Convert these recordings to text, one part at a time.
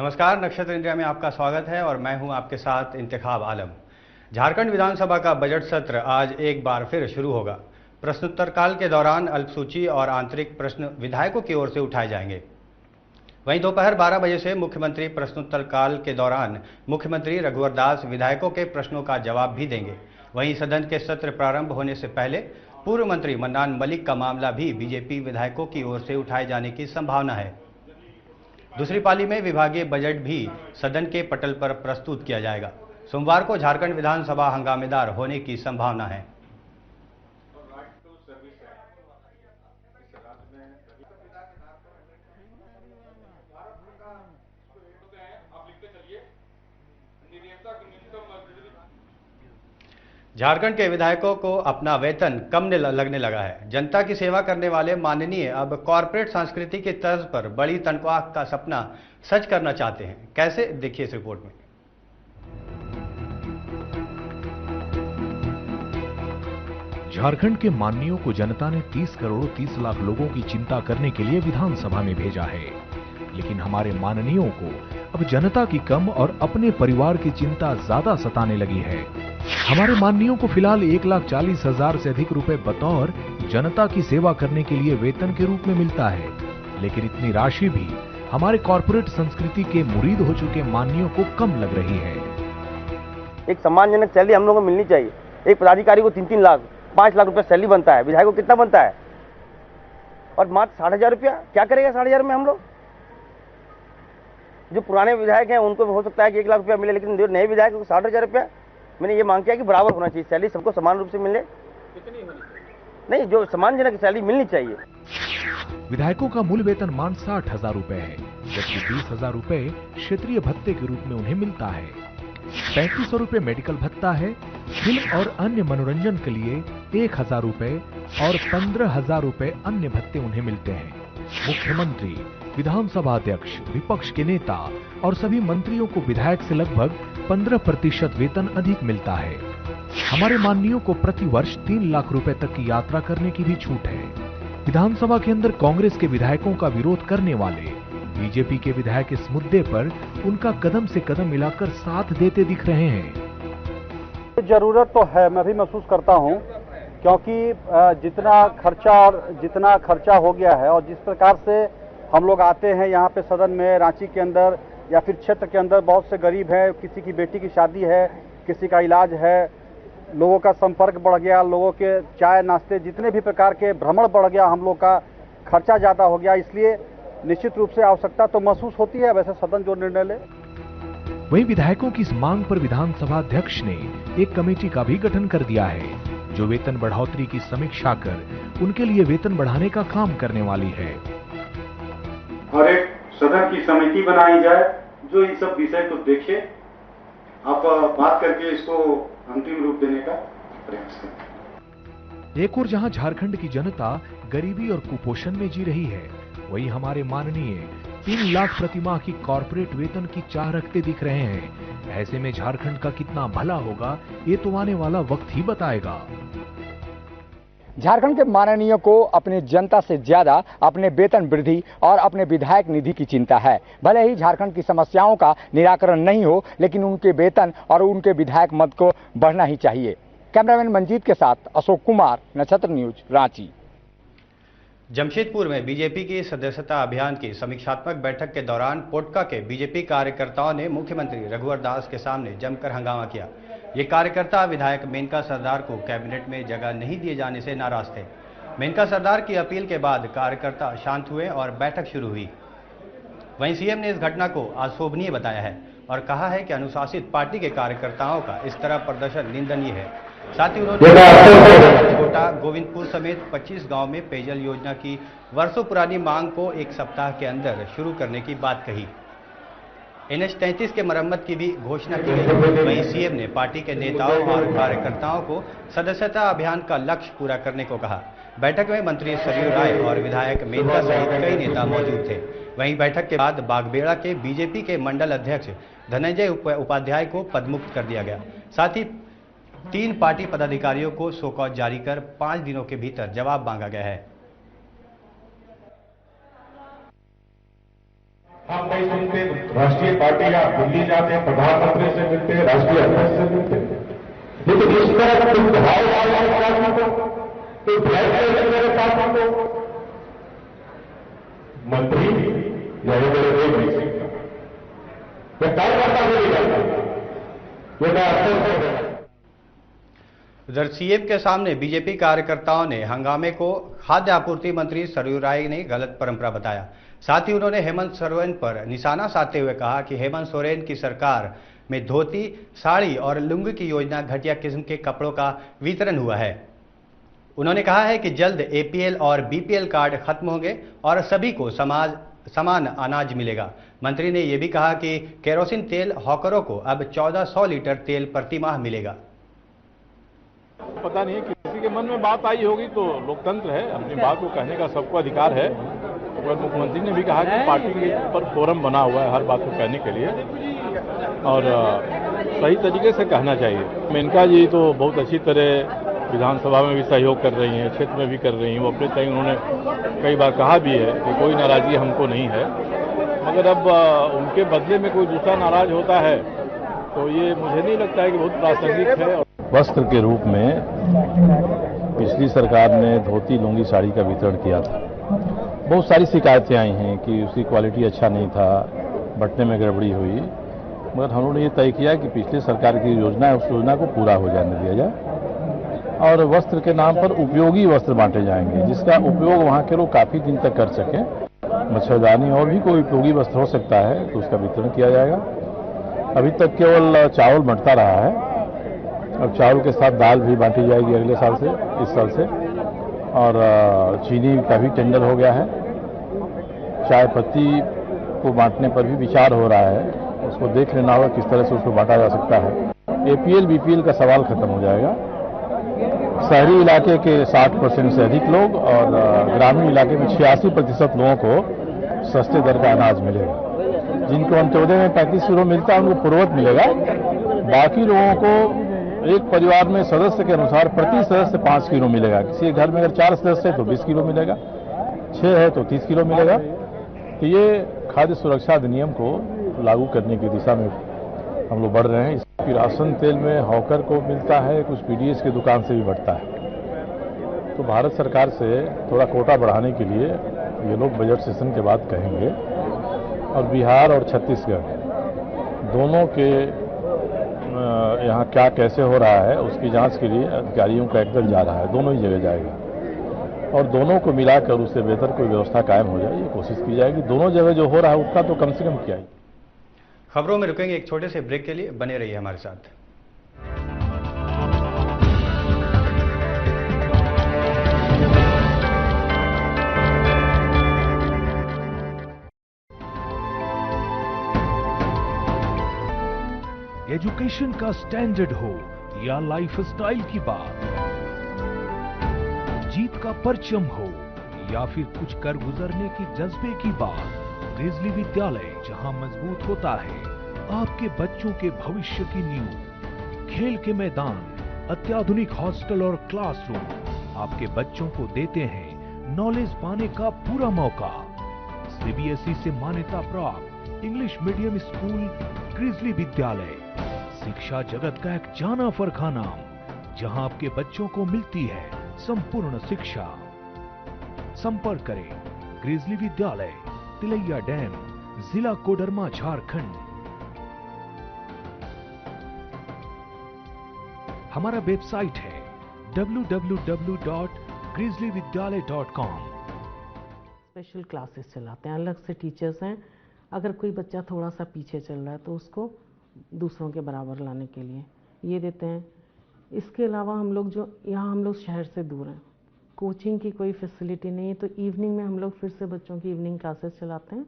नमस्कार, नक्षत्र इंडिया में आपका स्वागत है और मैं हूं आपके साथ इंतखाब आलम। झारखंड विधानसभा का बजट सत्र आज एक बार फिर शुरू होगा। प्रश्नोत्तर काल के दौरान अल्पसूची और आंतरिक प्रश्न विधायकों की ओर से उठाए जाएंगे। वहीं दोपहर 12 बजे से मुख्यमंत्री प्रश्नोत्तर काल के दौरान मुख्यमंत्री रघुवर दास विधायकों के प्रश्नों का जवाब भी देंगे। वहीं सदन के सत्र प्रारंभ होने से पहले पूर्व मंत्री मन्नान मलिक का मामला भी बीजेपी विधायकों की ओर से उठाए जाने की संभावना है। दूसरी पाली में विभागीय बजट भी सदन के पटल पर प्रस्तुत किया जाएगा। सोमवार को झारखंड विधानसभा हंगामेदार होने की संभावना है। झारखंड के विधायकों को अपना वेतन कम लगने लगा है। जनता की सेवा करने वाले माननीय अब कॉरपोरेट संस्कृति की तर्ज पर बड़ी तनख्वाह का सपना सच करना चाहते हैं। कैसे, देखिए इस रिपोर्ट में। झारखंड के माननीयों को जनता ने 30 करोड़ 30 लाख लोगों की चिंता करने के लिए विधानसभा में भेजा है, लेकिन हमारे माननीयों को अब जनता की कम और अपने परिवार की चिंता ज्यादा सताने लगी है। हमारे माननीयों को फिलहाल 1,40,000 से अधिक रुपए बतौर जनता की सेवा करने के लिए वेतन के रूप में मिलता है, लेकिन इतनी राशि भी हमारे कॉर्पोरेट संस्कृति के मुरीद हो चुके माननीयों को कम लग रही है। एक सम्मानजनक सैलरी हम लोगों को मिलनी चाहिए। एक पदाधिकारी को 3-3 लाख 5 लाख रुपए सैलरी बनता है, विधायक को कितना बनता है? और मात्र 60,000 रुपया क्या करेगा 60,000 में? हम लोग जो पुराने विधायक हैं उनको हो सकता है कि 1 लाख रुपया मिले, लेकिन जो नए विधायक को 60,000 रुपया। मैंने ये मांग किया कि बराबर होना चाहिए, सैलरी सबको समान रूप से मिले। कितनी होनी चाहिए? नहीं, जो सम्मानजनक सैलरी मिलनी चाहिए। विधायकों का मूल वेतन मान 60,000 रुपए है, जबकि 20,000 रुपए क्षेत्रीय भत्ते के रूप में उन्हें मिलता है। 3500 रुपए मेडिकल भत्ता है। फिल्म और अन्य मनोरंजन के लिए 1,000 रुपए और 15,000 रुपए अन्य भत्ते उन्हें मिलते हैं। मुख्यमंत्री, विधानसभा अध्यक्ष, विपक्ष के नेता और सभी मंत्रियों को विधायक से लगभग 15% वेतन अधिक मिलता है। हमारे माननीयों को प्रति वर्ष 3 लाख रुपए तक की यात्रा करने की भी छूट है। विधानसभा के अंदर कांग्रेस के विधायकों का विरोध करने वाले बीजेपी के विधायक इस मुद्दे पर उनका कदम से कदम मिलाकर साथ देते दिख रहे हैं। जरूरत तो है, मैं भी महसूस करता हूं, क्योंकि जितना खर्चा हो गया है और जिस प्रकार से हम लोग आते हैं यहाँ पे सदन में, रांची के अंदर या फिर क्षेत्र के अंदर बहुत से गरीब हैं, किसी की बेटी की शादी है, किसी का इलाज है, लोगों का संपर्क बढ़ गया, लोगों के चाय नाश्ते जितने भी प्रकार के भ्रमण बढ़ गया, हम लोग का खर्चा ज़्यादा हो गया, इसलिए निश्चित रूप से आवश्यकता तो महसूस होती है वैसे सदन जो निर्णय ले। वहीं विधायकों की इस मांग पर विधानसभा अध्यक्ष ने एक कमेटी का भी गठन कर दिया है, जो वेतन बढ़ोतरी की समीक्षा कर उनके लिए वेतन बढ़ाने का काम करने वाली है। और एक सदन की समिति बनाई जाए जो इन सब विषय को देखे, आप बात करके इसको अंतिम रूप देने का प्रयास करें। एक और जहां झारखंड की जनता गरीबी और कुपोषण में जी रही है, वहीं हमारे माननीय 3 लाख प्रतिमाह की कॉर्पोरेट वेतन की चाह रखते दिख रहे हैं। ऐसे में झारखंड का कितना भला होगा, ये तो आने वाला वक्त ही बताएगा। झारखंड के माननीयों को अपनी जनता से ज्यादा अपने वेतन वृद्धि और अपने विधायक निधि की चिंता है। भले ही झारखंड की समस्याओं का निराकरण नहीं हो, लेकिन उनके वेतन और उनके विधायक मद को बढ़ना ही चाहिए। कैमरामैन मंजीत के साथ अशोक कुमार, नक्षत्र न्यूज, रांची। जमशेदपुर में बीजेपी की सदस्यता अभियान की समीक्षात्मक बैठक के दौरान पोटका के बीजेपी कार्यकर्ताओं ने मुख्यमंत्री रघुवर दास के सामने जमकर हंगामा किया। ये कार्यकर्ता विधायक मेनका सरदार को कैबिनेट में जगह नहीं दिए जाने से नाराज थे। मेनका सरदार की अपील के बाद कार्यकर्ता शांत हुए और बैठक शुरू हुई। वहीं सीएम ने इस घटना को अशोभनीय बताया है और कहा है कि अनुशासित पार्टी के कार्यकर्ताओं का इस तरह प्रदर्शन निंदनीय है। साथ ही उन्होंने छोटा गोविंदपुर समेत 25 गांव में पेयजल योजना की वर्षों पुरानी मांग को एक सप्ताह के अंदर शुरू करने की बात कही। NH 33 के मरम्मत की भी घोषणा की गई। वहीं सीएम ने पार्टी के नेताओं और कार्यकर्ताओं को सदस्यता अभियान का लक्ष्य पूरा करने को कहा। बैठक में मंत्री सरयू राय और विधायक मेनका सहित कई नेता मौजूद थे। वहीं बैठक के बाद बागबेड़ा के बीजेपी के मंडल अध्यक्ष धनंजय उपाध्याय को पदमुक्त कर दिया गया। साथ ही 3 पार्टी पदाधिकारियों को शो कॉज जारी कर 5 दिनों के भीतर जवाब मांगा गया है। आप नहीं सुनते, राष्ट्रीय पार्टी आप दिल्ली जाते, प्रधानमंत्री से मिलते, राष्ट्रीय अध्यक्ष से मिलते, लेकिन इस तरह तुम भाव वाले साथ को तो मेरे साथ को मंत्री या वो बड़े देख नहीं सकता, मैं कार्यकर्ता को नहीं जानता, ये मैं अवसर उधर सीएम के सामने बीजेपी कार्यकर्ताओं ने हंगामे को खाद्य आपूर्ति मंत्री सरयू राय ने गलत परंपरा बताया। साथ ही उन्होंने हेमंत सोरेन पर निशाना साधते हुए कहा कि हेमंत सोरेन की सरकार में धोती, साड़ी और लुंगी की योजना घटिया किस्म के कपड़ों का वितरण हुआ है। उन्होंने कहा है कि जल्द एपीएल और बीपीएल कार्ड खत्म होंगे और सभी को समान अनाज मिलेगा। मंत्री ने यह भी कहा कि केरोसिन तेल हॉकरों को अब 1400 लीटर तेल प्रति माह मिलेगा। पता नहीं किसी के मन में बात आई होगी तो लोकतंत्र है, अपनी बात को कहने का सबको अधिकार है। मुख्यमंत्री ने भी कहा कि पार्टी के ऊपर फोरम बना हुआ है हर बात को कहने के लिए और सही तरीके से कहना चाहिए। मेनका जी तो बहुत अच्छी तरह विधानसभा में भी सहयोग कर रही हैं, क्षेत्र में भी कर रही हैं। वो अपने तय उन्होंने कई बार कहा भी है कि कोई नाराजगी हमको नहीं है, मगर अब उनके बदले में कोई दूसरा नाराज होता है तो ये मुझे नहीं लगता है कि बहुत प्रासंगिक है। वस्त्र के रूप में पिछली सरकार ने धोती, लुंगी, साड़ी का वितरण किया था। बहुत सारी शिकायतें आई हैं कि उसकी क्वालिटी अच्छा नहीं था, बंटने में गड़बड़ी हुई, मगर हम लोगों ने ये तय किया कि पिछली सरकार की योजना है उस योजना को पूरा हो जाने दिया जाए और वस्त्र के नाम पर उपयोगी वस्त्र बांटे जाएंगे जिसका उपयोग वहाँ के लोग काफ़ी दिन तक कर सकें। मच्छरदानी और भी कोई उपयोगी वस्त्र हो सकता है तो उसका वितरण किया जाएगा। अभी तक केवल चावल बंटता रहा है, अब चावल के साथ दाल भी बांटी जाएगी अगले साल से, इस साल से। और चीनी का भी टेंडर हो गया है। चाय पत्ती को बांटने पर भी विचार हो रहा है, उसको देख लेना होगा किस तरह से उसको बांटा जा सकता है। एपीएल बीपीएल का सवाल खत्म हो जाएगा। शहरी इलाके के 60% से अधिक लोग और ग्रामीण इलाके में 86% लोगों को सस्ते दर का अनाज मिलेगा। जिनको अंत्योदय में 35 किलो मिलता है उनको पूर्वत मिलेगा। बाकी लोगों को एक परिवार में सदस्य के अनुसार प्रति सदस्य 5 किलो मिलेगा। किसी घर में अगर 4 सदस्य है तो 20 किलो मिलेगा, 6 है तो 30 किलो मिलेगा। तो ये खाद्य सुरक्षा अधिनियम को लागू करने की दिशा में हम लोग बढ़ रहे हैं। इसकी राशन तेल में हॉकर को मिलता है, कुछ पीडीएस की दुकान से भी बढ़ता है। तो भारत सरकार से थोड़ा कोटा बढ़ाने के लिए ये लोग बजट सेशन के बाद कहेंगे और बिहार और छत्तीसगढ़ दोनों के यहाँ क्या कैसे हो रहा है उसकी जांच के लिए अधिकारियों का एक दल जा रहा है, दोनों ही जगह जाएगा और दोनों को मिलाकर उससे बेहतर कोई व्यवस्था कायम हो जाए ये कोशिश की जाएगी। दोनों जगह जो हो रहा है उतना तो कम से कम किया जाए। खबरों में रुकेंगे एक छोटे से ब्रेक के लिए, बने रहिए हमारे साथ। एजुकेशन का स्टैंडर्ड हो या लाइफस्टाइल की बात, जीत का परचम हो या फिर कुछ कर गुजरने की जज्बे की बात, ग्रिजली विद्यालय जहां मजबूत होता है आपके बच्चों के भविष्य की नींव। खेल के मैदान, अत्याधुनिक हॉस्टल और क्लासरूम आपके बच्चों को देते हैं नॉलेज पाने का पूरा मौका। सीबीएसई से मान्यता प्राप्त इंग्लिश मीडियम स्कूल ग्रिजली विद्यालय, शिक्षा जगत का एक जाना फरखा नाम जहां आपके बच्चों को मिलती है संपूर्ण शिक्षा। संपर्क करें ग्रिजली विद्यालय, तिलैया डैम, जिला कोडरमा, झारखंड। हमारा वेबसाइट है www.grizzlyvidyalay.com। स्पेशल क्लासेस चलाते हैं, अलग से टीचर्स हैं। अगर कोई बच्चा थोड़ा सा पीछे चल रहा है तो उसको दूसरों के बराबर लाने के लिए ये देते हैं। इसके अलावा हम लोग हम लोग शहर से दूर हैं, कोचिंग की कोई फैसिलिटी नहीं है, तो इवनिंग में हम लोग फिर से बच्चों की इवनिंग क्लासेस चलाते हैं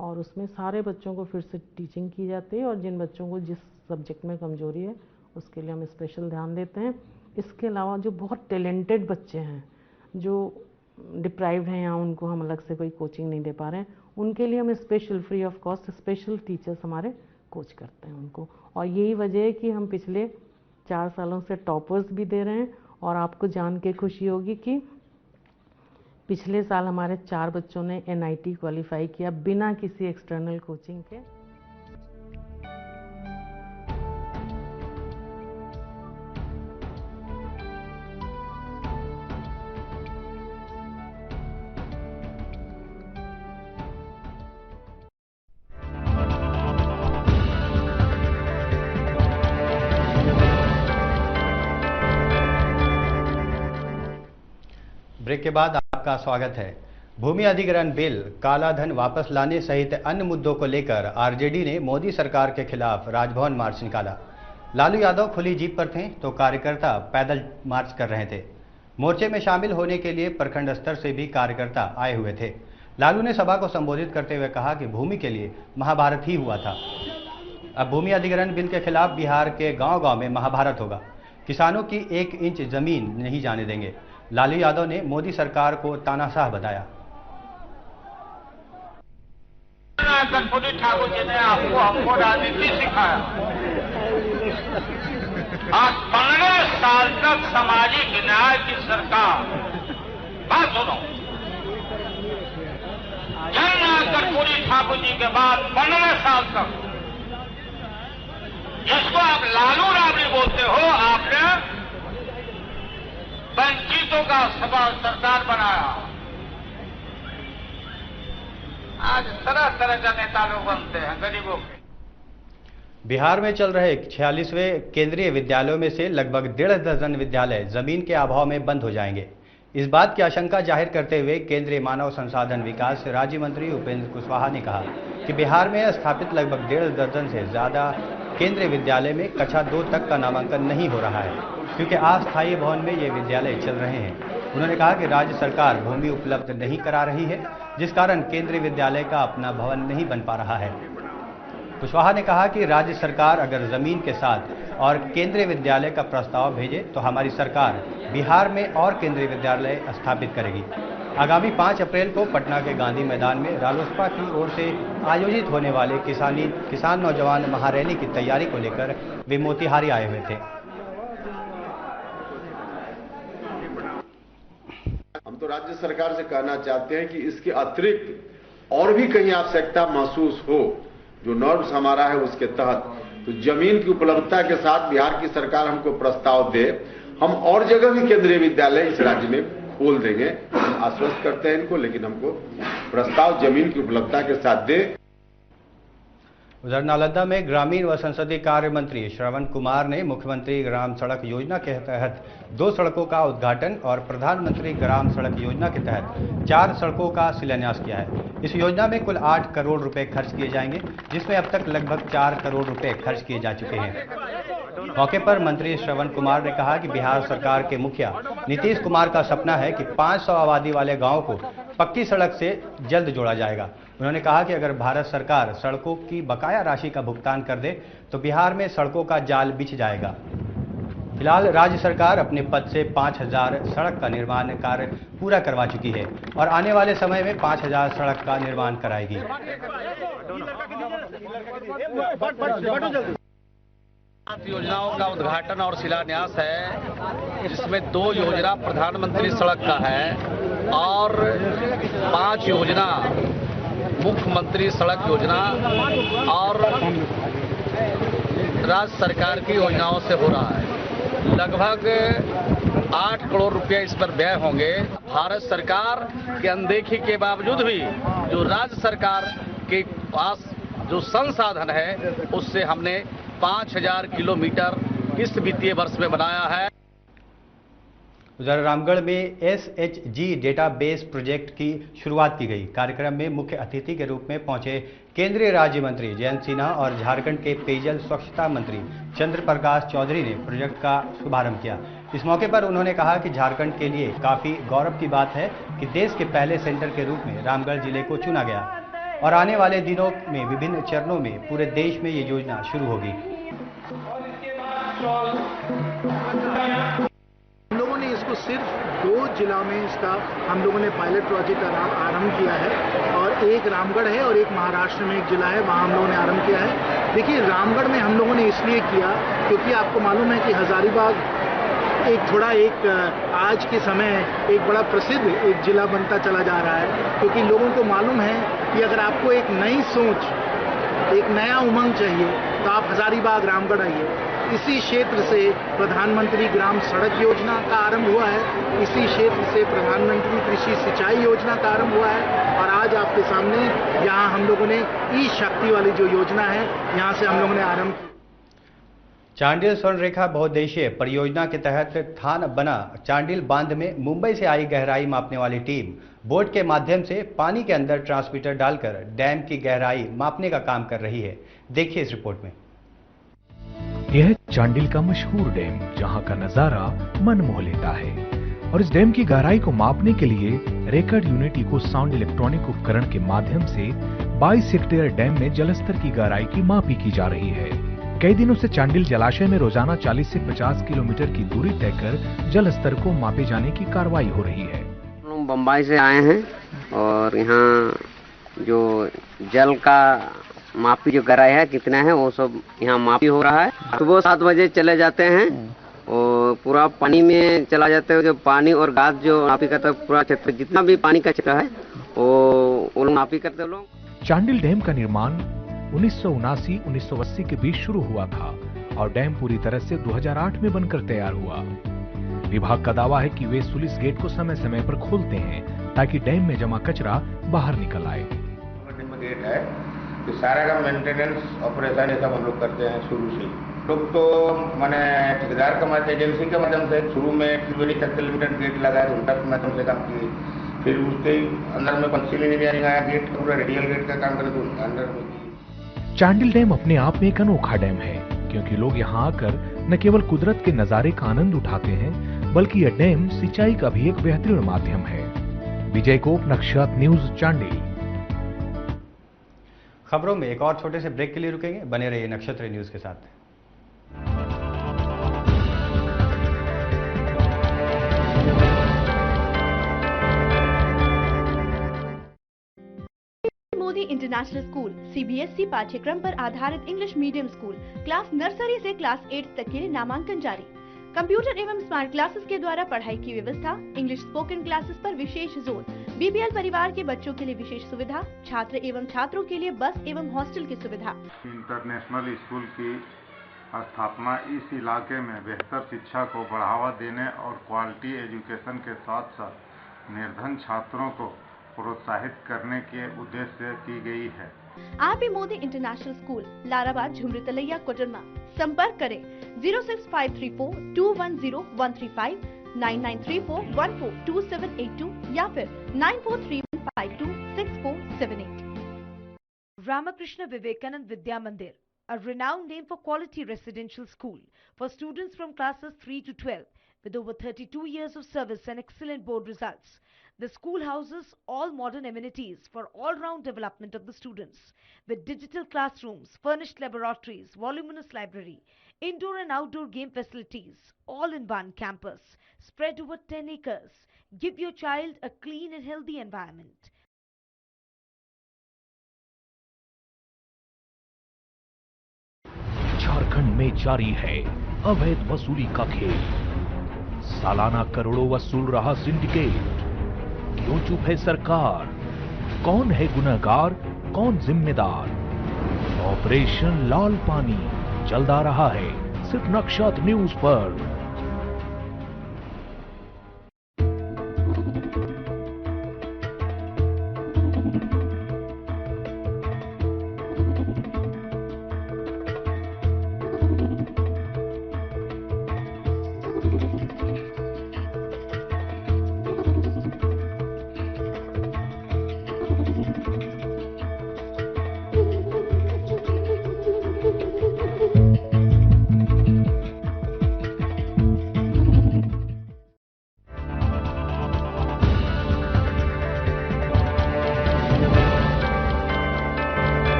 और उसमें सारे बच्चों को फिर से टीचिंग की जाती है और जिन बच्चों को जिस सब्जेक्ट में कमजोरी है उसके लिए हम स्पेशल ध्यान देते हैं। इसके अलावा जो बहुत टैलेंटेड बच्चे हैं जो डिप्राइव्ड हैं या उनको हम अलग से कोई कोचिंग नहीं दे पा रहे हैं, उनके लिए हम special free of cost special teachers हमारे कोच करते हैं उनको। और यही वजह है कि हम पिछले 4 सालों से टॉपर्स भी दे रहे हैं। और आपको जान के खुशी होगी कि पिछले साल हमारे 4 बच्चों ने NIT क्वालिफाई किया बिना किसी एक्सटर्नल कोचिंग के। ब्रेक के बाद आपका स्वागत है। भूमि अधिग्रहण बिल, काला धन वापस लाने सहित अन्य मुद्दों को लेकर आरजेडी ने मोदी सरकार के खिलाफ राजभवन मार्च निकाला। लालू यादव खुली जीप पर थे तो कार्यकर्ता पैदल मार्च कर रहे थे। मोर्चे में शामिल होने के लिए प्रखंड स्तर से भी कार्यकर्ता आए हुए थे। लालू ने सभा को संबोधित करते हुए कहा कि भूमि के लिए महाभारत ही हुआ था। अब भूमि अधिग्रहण बिल के खिलाफ बिहार के गांव-गांव में महाभारत होगा। किसानों की 1 इंच जमीन नहीं जाने देंगे। लालू यादव ने मोदी सरकार को तानाशाह बताया। कर्पूरी ठाकुर जी ने हमको राजनीति सिखाया। आज 15 साल तक सामाजिक न्याय की सरकार, बात सुनो, जननायक कर्पूरी ठाकुर जी के बाद 15 साल तक, जिसको आप लालू राबड़ी बोलते हो, आपने वंचितों का सरकार बनाया। आज तरह तरह का नेता लोग बनते हैं गरीबों के। बिहार में चल रहे 46वें केंद्रीय विद्यालयों में से लगभग 1.5 दर्जन विद्यालय जमीन के अभाव में बंद हो जाएंगे। इस बात की आशंका जाहिर करते हुए केंद्रीय मानव संसाधन विकास राज्य मंत्री उपेंद्र कुशवाहा ने कहा कि बिहार में स्थापित लगभग 1.5 दर्जन से ज्यादा केंद्रीय विद्यालय में कक्षा 2 तक का नामांकन नहीं हो रहा है, क्योंकि अस्थायी भवन में ये विद्यालय चल रहे हैं। उन्होंने कहा कि राज्य सरकार भूमि उपलब्ध नहीं करा रही है, जिस कारण केंद्रीय विद्यालय का अपना भवन नहीं बन पा रहा है। कुशवाहा ने कहा कि राज्य सरकार अगर जमीन के साथ और केंद्रीय विद्यालय का प्रस्ताव भेजे तो हमारी सरकार बिहार में और केंद्रीय विद्यालय स्थापित करेगी। आगामी 5 अप्रैल को पटना के गांधी मैदान में रालोसपा की ओर से आयोजित होने वाले किसान नौजवान महारैली की तैयारी को लेकर वे मोतिहारी आए हुए थे। हम तो राज्य सरकार से कहना चाहते हैं कि इसके अतिरिक्त और भी कहीं आवश्यकता महसूस हो, जो नॉर्म्स हमारा है उसके तहत, तो जमीन की उपलब्धता के साथ बिहार की सरकार हमको प्रस्ताव दे। हम और जगह भी केंद्रीय विद्यालय इस राज्य में खोल देंगे, हम आश्वस्त करते हैं इनको, लेकिन हमको प्रस्ताव जमीन की उपलब्धता के साथ दे। उधर नालंदा में ग्रामीण व संसदीय कार्य मंत्री श्रवण कुमार ने मुख्यमंत्री ग्राम सड़क योजना के तहत 2 सड़कों का उद्घाटन और प्रधानमंत्री ग्राम सड़क योजना के तहत 4 सड़कों का शिलान्यास किया है। इस योजना में कुल 8 करोड़ रुपए खर्च किए जाएंगे, जिसमें अब तक लगभग 4 करोड़ रुपए खर्च किए जा चुके हैं। मौके पर मंत्री श्रवण कुमार ने कहा कि बिहार सरकार के मुखिया नीतीश कुमार का सपना है कि 500 आबादी वाले गाँव को पक्की सड़क से जल्द जोड़ा जाएगा। उन्होंने कहा कि अगर भारत सरकार सड़कों की बकाया राशि का भुगतान कर दे तो बिहार में सड़कों का जाल बिछ जाएगा। फिलहाल राज्य सरकार अपने पद से 5000 सड़क का निर्माण कार्य पूरा करवा चुकी है और आने वाले समय में 5000 सड़क का निर्माण कराएगी। योजनाओं का उद्घाटन और शिलान्यास है, जिसमें 2 योजना प्रधानमंत्री सड़क का है और 5 योजना मुख्यमंत्री सड़क योजना और राज्य सरकार की योजनाओं से हो रहा है। लगभग 8 करोड़ रुपए इस पर व्यय होंगे। भारत सरकार की अनदेखी के बावजूद भी जो राज्य सरकार के पास जो संसाधन है उससे हमने 5000 किलोमीटर इस वित्तीय वर्ष में बनाया है। उधर रामगढ़ में SHG डेटाबेस प्रोजेक्ट की शुरुआत की गई। कार्यक्रम में मुख्य अतिथि के रूप में पहुंचे केंद्रीय राज्य मंत्री जयंत सिन्हा और झारखंड के पेयजल स्वच्छता मंत्री चंद्र प्रकाश चौधरी ने प्रोजेक्ट का शुभारंभ किया। इस मौके पर उन्होंने कहा कि झारखंड के लिए काफी गौरव की बात है कि देश के पहले सेंटर के रूप में रामगढ़ जिले को चुना गया और आने वाले दिनों में विभिन्न चरणों में पूरे देश में ये योजना शुरू होगी। हम लोगों ने इसको सिर्फ 2 जिला में इसका हम लोगों ने पायलट प्रोजेक्ट आरंभ किया है और एक रामगढ़ है और एक महाराष्ट्र में एक जिला है, वहाँ हम लोगों ने आरंभ किया है। देखिए, रामगढ़ में हम लोगों ने इसलिए किया क्योंकि आपको मालूम है कि हजारीबाग एक आज के समय एक बड़ा प्रसिद्ध एक जिला बनता चला जा रहा है, क्योंकि लोगों को मालूम है कि अगर आपको एक नई सोच, एक नया उमंग चाहिए तो आप हजारीबाग रामगढ़ आइए। इसी क्षेत्र से प्रधानमंत्री ग्राम सड़क योजना का आरंभ हुआ है, इसी क्षेत्र से प्रधानमंत्री कृषि सिंचाई योजना का आरंभ हुआ है, और आज आपके सामने यहाँ हम लोगों ने ई शक्ति वाली जो योजना है यहाँ से हम लोगों ने आरंभ की। चांडिल स्वर्ण रेखा बहुउद्देशीय परियोजना के तहत थान बना चांडिल बांध में मुंबई से आई गहराई मापने वाली टीम बोट के माध्यम से पानी के अंदर ट्रांसमीटर डालकर डैम की गहराई मापने का काम कर रही है। देखिए इस रिपोर्ट में। यह चांडिल का मशहूर डैम, जहां का नजारा मन मोह लेता है, और इस डैम की गहराई को मापने के लिए record unit echo sound electronic उपकरण के माध्यम से 22 हेक्टेयर डैम में जलस्तर की गहराई की मापी की जा रही है। कई दिनों से चांडिल जलाशय में रोजाना 40 से 50 किलोमीटर की दूरी तय कर जलस्तर को मापे जाने की कार्रवाई हो रही है। हम बम्बई से आए हैं और यहाँ जो जल का मापी जो गहराई है कितना है वो सब यहाँ मापी हो रहा है। सुबह 7 बजे चले जाते हैं और पूरा पानी में चला जाते हैं। जो पानी और घास जो मापी करता है पूरा क्षेत्र जितना भी पानी का क्षेत्र है वो लोग मापी करते हैं लोग। चांडिल डैम का निर्माण 1979-1980 के बीच शुरू हुआ था और डैम पूरी तरह से 2008 में बनकर तैयार हुआ। विभाग का दावा है कि वे सुलिस गेट को समय समय पर खोलते हैं ताकि डैम में जमा कचरा बाहर निकल आए। गेट है तो सारा का मेंटेनेंस ऑपरेशन ये सब हम लोग करते हैं शुरू से। लोग तो मैंने ठेकेदार का माध्यम एजेंसी के माध्यम से शुरू में 70 लिमिटेड गेट लगाए, उनका माध्यम से काम किए। फिर उसके अंदर में पंचिंग इंजीनियरिंग आया, गेट का पूरा रेडियल गेट का काम करे तो उनका अंदर में। चांडिल डैम अपने आप में एक अनोखा डैम है, क्योंकि लोग यहाँ आकर न केवल कुदरत के नजारे का आनंद उठाते हैं, बल्कि यह डैम सिंचाई का भी एक बेहतरीन माध्यम है। विजय गोप, नक्षत्र न्यूज, चांडिल। खबरों में एक और छोटे से ब्रेक के लिए रुकेंगे, बने रहिए नक्षत्र न्यूज के साथ। मोदी इंटरनेशनल स्कूल सीबीएसई पाठ्यक्रम पर आधारित English medium school class nursery से क्लास 8 तक के लिए नामांकन जारी। कंप्यूटर एवं स्मार्ट क्लासेस के द्वारा पढ़ाई की व्यवस्था, इंग्लिश स्पोकन क्लासेस पर विशेष जोर, बीपीएल परिवार के बच्चों के लिए विशेष सुविधा, छात्र एवं छात्रों के लिए बस एवं हॉस्टल की सुविधा। इंटरनेशनल स्कूल की स्थापना इस इलाके में बेहतर शिक्षा को बढ़ावा देने और क्वालिटी एजुकेशन के साथ साथ निर्धन छात्रों को प्रोत्साहित करने के उद्देश्य से की गई है। RP Modi international school, Larabad, Jhumri Telaiya, Koderma. संपर्क करें 06534210135, 9934142782 या फिर 9431526478। Ramakrishna Vivekanand Vidya Mandir, a renowned name for quality residential school for students from classes 3 to 12 with over 32 years of service and excellent board results. The school houses all modern amenities for all-round development of the students with digital classrooms, furnished laboratories, voluminous library, indoor and outdoor game facilities, all in one campus, spread over 10 acres. Give your child a clean and healthy environment. Jharkhand में जारी है अवैध वसूली का खेल। सालाना करोड़ों वसूल रहा सिंडिकेट। क्यों चुप है सरकार? कौन है गुनहगार, कौन जिम्मेदार? ऑपरेशन लाल पानी जल्द आ रहा है सिर्फ नक्षत्र न्यूज पर।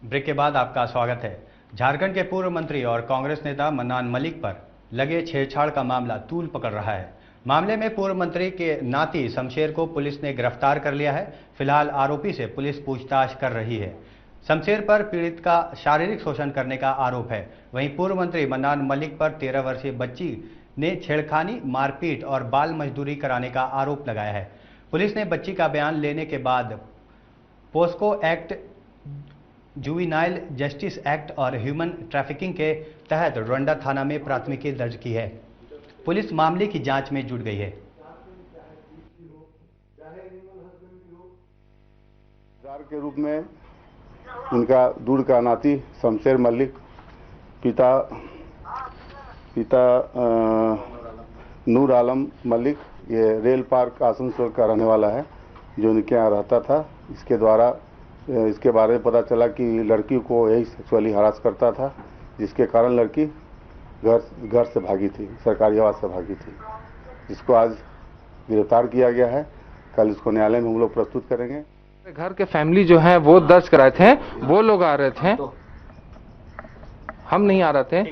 ब्रेक के बाद आपका स्वागत है। झारखंड के पूर्व मंत्री और कांग्रेस नेता मन्नान मलिक पर लगे छेड़छाड़ का मामला तूल पकड़ रहा है। मामले में पूर्व मंत्री के नाती शमशेर को पुलिस ने गिरफ्तार कर लिया है। फिलहाल आरोपी से पुलिस पूछताछ कर रही है। शमशेर पर पीड़ित का शारीरिक शोषण करने का आरोप है। वहीं पूर्व मंत्री मन्नान मलिक पर 13 वर्षीय बच्ची ने छेड़खानी, मारपीट और बाल मजदूरी कराने का आरोप लगाया है। पुलिस ने बच्ची का बयान लेने के बाद POCSO act, juvenile justice act और ह्यूमन ट्रैफिकिंग के तहत रोंडा थाना में प्राथमिकी दर्ज की है। पुलिस मामले की जांच में जुट गई है। के रूप में उनका दूर का नाती शमशेर मलिक, पिता नूर आलम मलिक, ये रेल पार्क आसनसोल का रहने वाला है, जो उनके यहाँ रहता था। इसके बारे में पता चला कि लड़की को यही सेक्सुअली हरास करता था, जिसके कारण लड़की घर से भागी थी, सरकारी आवास से भागी थी, जिसको आज गिरफ्तार किया गया है। कल इसको न्यायालय में हम लोग प्रस्तुत करेंगे। घर के फैमिली जो है वो दर्ज कराए थे, वो लोग आ रहे थे, हम नहीं आ रहे थे।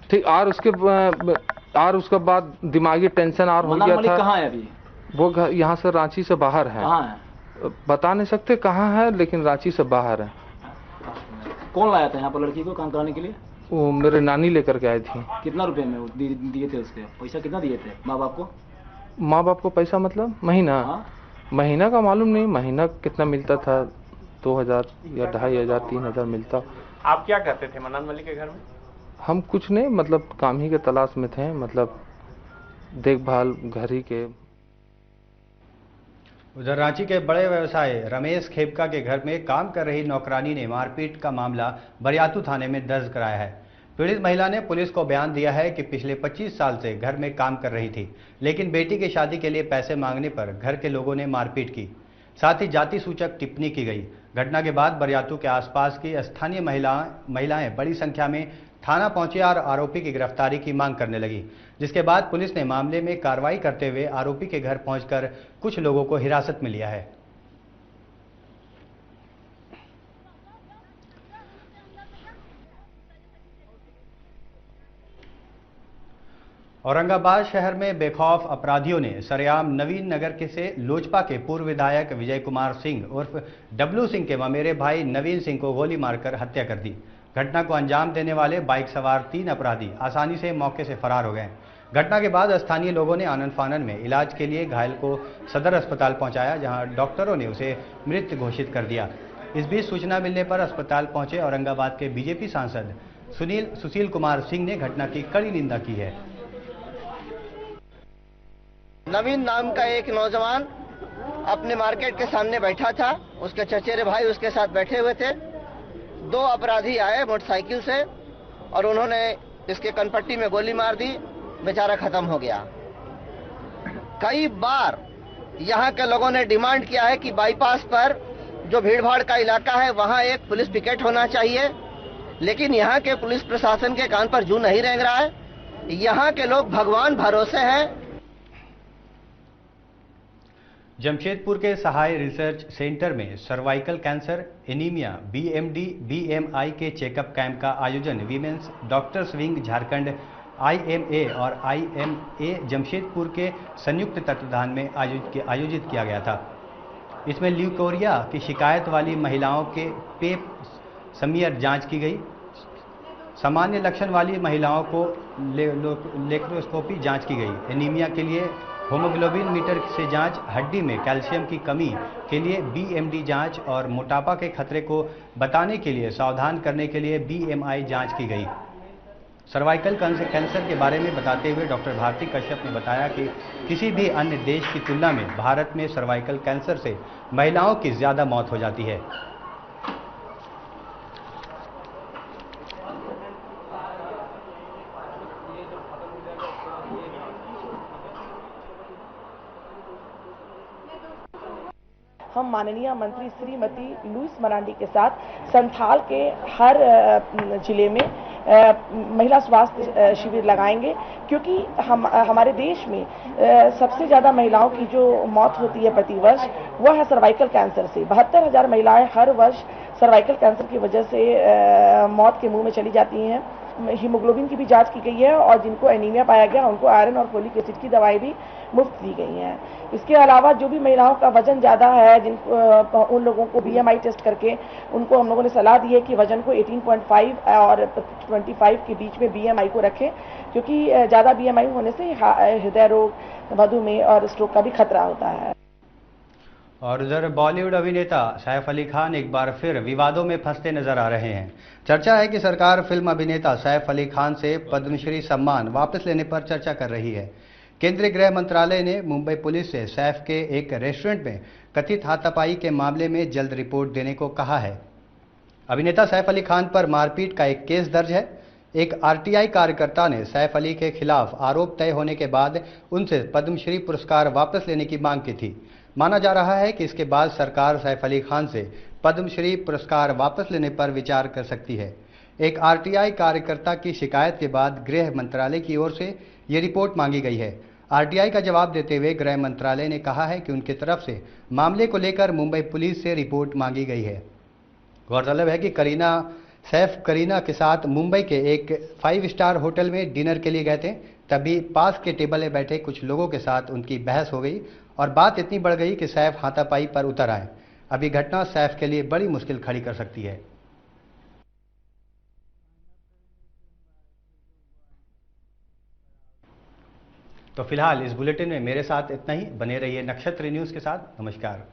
ठीक। और उसके बाद दिमागी टेंशन और हो गया था। कहाँ है अभी? वो यहाँ से रांची से बाहर है। बता नहीं सकते कहाँ है, लेकिन रांची से बाहर है। कौन लाया था यहाँ पर लड़की को काम कराने के लिए? वो मेरे नानी लेकर के आई थी। कितना रुपए में दिए थे उसके? पैसा कितना दिए थे माँ बाप को? माँ बाप को पैसा मतलब महीना? महीना का मालूम नहीं, महीना कितना मिलता था, 2000 या 2500 3000 मिलता। आप क्या करते थे मन्नान मलिक के घर में? हम कुछ नहीं, मतलब काम ही के तलाश में थे, मतलब देखभाल घर ही के। उधर रांची के बड़े व्यवसायी रमेश खेपका के घर में काम कर रही नौकरानी ने मारपीट का मामला बरियातू थाने में दर्ज कराया है। पीड़ित महिला ने पुलिस को बयान दिया है कि पिछले 25 साल से घर में काम कर रही थी, लेकिन बेटी की शादी के लिए पैसे मांगने पर घर के लोगों ने मारपीट की, साथ ही जाति सूचक टिप्पणी की गई। घटना के बाद बरियातू के आसपास की स्थानीय महिलाएं बड़ी संख्या में थाना पहुंची और आरोपी की गिरफ्तारी की मांग करने लगी, जिसके बाद पुलिस ने मामले में कार्रवाई करते हुए आरोपी के घर पहुंचकर कुछ लोगों को हिरासत में लिया है। औरंगाबाद शहर में बेखौफ अपराधियों ने सरेआम नवीन नगर के से लोजपा के पूर्व विधायक विजय कुमार सिंह उर्फ डब्लू सिंह के ममेरे भाई नवीन सिंह को गोली मारकर हत्या कर दी। घटना को अंजाम देने वाले बाइक सवार 3 अपराधी आसानी से मौके से फरार हो गए। घटना के बाद स्थानीय लोगों ने आनन फानन में इलाज के लिए घायल को सदर अस्पताल पहुंचाया, जहां डॉक्टरों ने उसे मृत घोषित कर दिया। इस बीच सूचना मिलने पर अस्पताल पहुंचे औरंगाबाद के बीजेपी सांसद सुशील कुमार सिंह ने घटना की कड़ी निंदा की है। नवीन नाम का एक नौजवान अपने मार्केट के सामने बैठा था, उसके चचेरे भाई उसके साथ बैठे हुए थे। 2 अपराधी आए मोटरसाइकिल से और उन्होंने इसके कनपट्टी में गोली मार दी, बेचारा खत्म हो गया। कई बार यहाँ के लोगों ने डिमांड किया है कि बाईपास पर जो भीड़भाड़ का इलाका है वहाँ एक पुलिस पिकेट होना चाहिए, लेकिन यहाँ के पुलिस प्रशासन के कान पर जू नहीं रेंग रहा है। यहाँ के लोग भगवान भरोसे हैं। जमशेदपुर के सहाय रिसर्च सेंटर में cervical cancer, anaemia, BMD, BMI के चेकअप कैंप का आयोजन women's doctors wing Jharkhand, IMA और IMA जमशेदपुर के संयुक्त तत्वाधान में आयोजित किया गया था। इसमें ल्यूकोरिया की शिकायत वाली महिलाओं के पेप समीयर जांच की गई। सामान्य लक्षण वाली महिलाओं को लेप्रोस्कोपी जांच की गई। एनीमिया के लिए होमोग्लोबिन मीटर से जांच, हड्डी में कैल्शियम की कमी के लिए BMD जांच और मोटापा के खतरे को बताने के लिए सावधान करने के लिए BMI जांच की गई। सर्वाइकल कैंसर के बारे में बताते हुए डॉक्टर भारती कश्यप ने बताया कि किसी भी अन्य देश की तुलना में भारत में सर्वाइकल कैंसर से महिलाओं की ज्यादा मौत हो जाती है। हम माननीय मंत्री श्रीमती लुइस मरांडी के साथ संथाल के हर जिले में महिला स्वास्थ्य शिविर लगाएंगे, क्योंकि हमारे देश में सबसे ज़्यादा महिलाओं की जो मौत होती है प्रतिवर्ष वह है सर्वाइकल कैंसर से। 72,000 महिलाएं हर वर्ष सर्वाइकल कैंसर की वजह से मौत के मुंह में चली जाती हैं। हीमोग्लोबिन की भी जांच की गई है और जिनको एनीमिया पाया गया उनको आयरन और फोलिक एसिड की दवाई भी मुफ्त दी गई हैं। इसके अलावा जो भी महिलाओं का वजन ज़्यादा है उन लोगों को BMI टेस्ट करके उनको हम लोगों ने सलाह दी है कि वजन को 18.5 और 25 के बीच में BMI को रखें, क्योंकि ज़्यादा BMI होने से हृदय रोग, मधुमेह और स्ट्रोक का भी खतरा होता है। और उधर बॉलीवुड अभिनेता सैफ अली खान एक बार फिर विवादों में फंसते नजर आ रहे हैं। चर्चा है कि सरकार फिल्म अभिनेता सैफ अली खान से पद्मश्री सम्मान वापस लेने पर चर्चा कर रही है। केंद्रीय गृह मंत्रालय ने मुंबई पुलिस से सैफ के एक रेस्टोरेंट में कथित हाथापाई के मामले में जल्द रिपोर्ट देने को कहा है। अभिनेता सैफ अली खान पर मारपीट का एक केस दर्ज है। एक RTI कार्यकर्ता ने सैफ अली के खिलाफ आरोप तय होने के बाद उनसे पद्मश्री पुरस्कार वापस लेने की मांग की थी। माना जा रहा है कि इसके बाद सरकार सैफ अली खान से पद्मश्री पुरस्कार वापस लेने पर विचार कर सकती है। एक RTI कार्यकर्ता की शिकायत के बाद गृह मंत्रालय की ओर से ये रिपोर्ट मांगी गई है। RTI का जवाब देते हुए गृह मंत्रालय ने कहा है कि उनकी तरफ से मामले को लेकर मुंबई पुलिस से रिपोर्ट मांगी गई है। गौरतलब है कि सैफ करीना के साथ मुंबई के एक 5 स्टार होटल में डिनर के लिए गए थे। तभी पास के टेबल में बैठे कुछ लोगों के साथ उनकी बहस हो गई और बात इतनी बढ़ गई कि सैफ हाथापाई पर उतर आए। अभी घटना सैफ के लिए बड़ी मुश्किल खड़ी कर सकती है। तो फिलहाल इस बुलेटिन में मेरे साथ इतना ही। बने रहिए नक्षत्र न्यूज़ के साथ। नमस्कार।